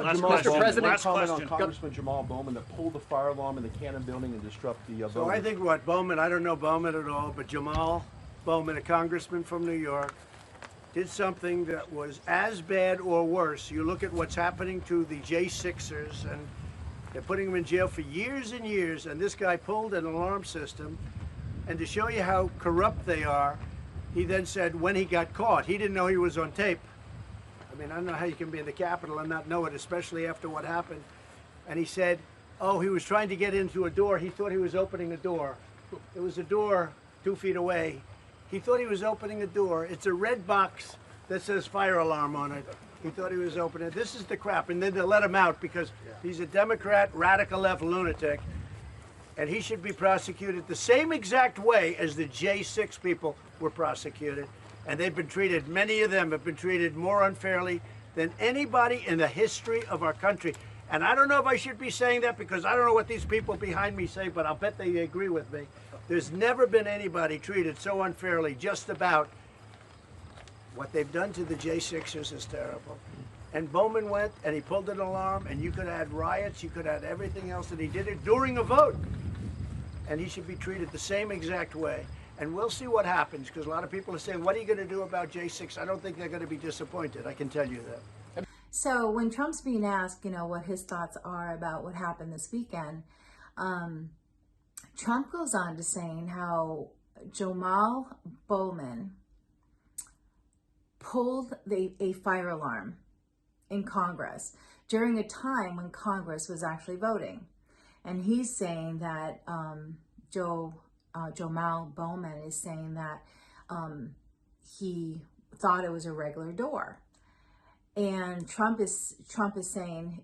Last Jamal question. Bowman, President, Last comment on question. Congressman Jamal Bowman that pulled the fire alarm in the Cannon building and disrupted the So voting. I think what Bowman, I don't know Bowman at all, but Jamal Bowman, a congressman from New York, did something that was as bad or worse. You look at what's happening to the J6ers, and they're putting them in jail for years and years, and this guy pulled an alarm system, and to show you how corrupt they are, he then said when he got caught, he didn't know he was on tape. I mean, I don't know how you can be in the Capitol and not know it, especially after what happened. And he said, oh, he was trying to get into a door. He thought he was opening a door. There was a door 2 feet away. He thought he was opening a door. It's a red box that says fire alarm on it. He thought he was opening it. This is the crap. And then they let him out because he's a Democrat, radical left lunatic. And he should be prosecuted the same exact way as the J6 people were prosecuted. And they've been treated, many of them have been treated more unfairly than anybody in the history of our country. And I don't know if I should be saying that because I don't know what these people behind me say, but I'll bet they agree with me. There's never been anybody treated so unfairly. Just about what they've done to the J6ers is terrible. And Bowman went and he pulled an alarm, and you could add riots, you could add everything else, and he did it during a vote. And he should be treated the same exact way. And we'll see what happens, because a lot of people are saying, what are you going to do about J6? I don't think they're going to be disappointed, I can tell you that. So when Trump's being asked, what his thoughts are about what happened this weekend, Trump goes on to saying how Jamal Bowman pulled a fire alarm in Congress during a time when Congress was actually voting. And he's saying that Jamal Bowman is saying that he thought it was a regular door. And Trump is saying,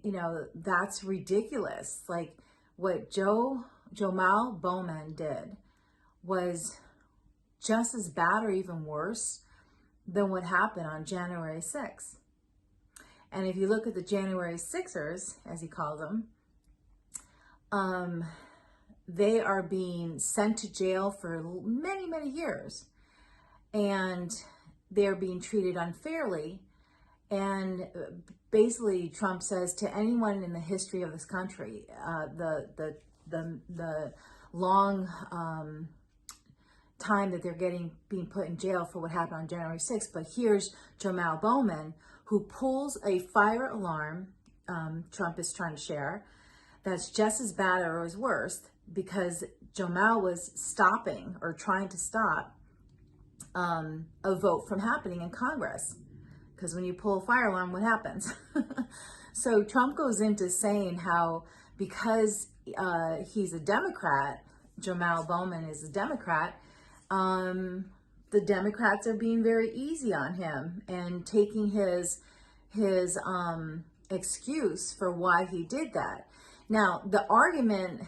that's ridiculous. Like what Jamal Bowman did was just as bad or even worse than what happened on January 6th. And if you look at the January 6ers, as he called them, they are being sent to jail for many, many years. And they're being treated unfairly. And basically, Trump says to anyone in the history of this country, the long time that they're being put in jail for what happened on January 6th. But here's Jamal Bowman, who pulls a fire alarm, Trump is trying to share, that's just as bad or as worse, because Jamal was stopping or trying to stop a vote from happening in Congress. Because when you pull a fire alarm, what happens? So Trump goes into saying how because he's a Democrat, Jamal Bowman is a Democrat, the Democrats are being very easy on him and taking his excuse for why he did that. Now, the argument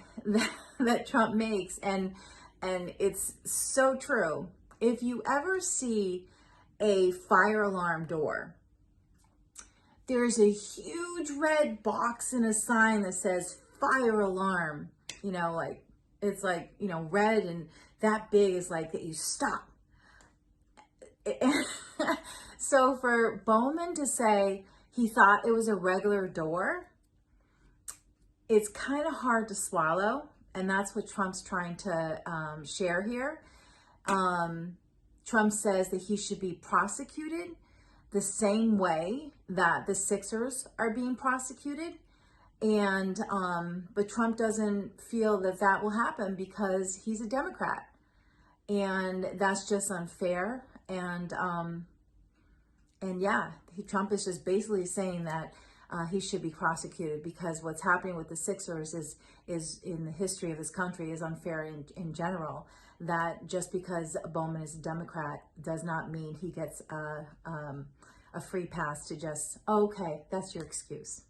that Trump makes, and it's so true, if you ever see a fire alarm door, there's a huge red box and a sign that says fire alarm, it's red and that big is like that you stop. So for Bowman to say he thought it was a regular door, it's kind of hard to swallow. And that's what Trump's trying to share here. Trump says that he should be prosecuted the same way that the Sixers are being prosecuted. And, but Trump doesn't feel that that will happen because he's a Democrat. And that's just unfair. And yeah, Trump is just basically saying that he should be prosecuted because what's happening with the Sixers is in the history of this country is unfair in general. That just because Bowman is a Democrat does not mean he gets a free pass to just, oh, okay, that's your excuse.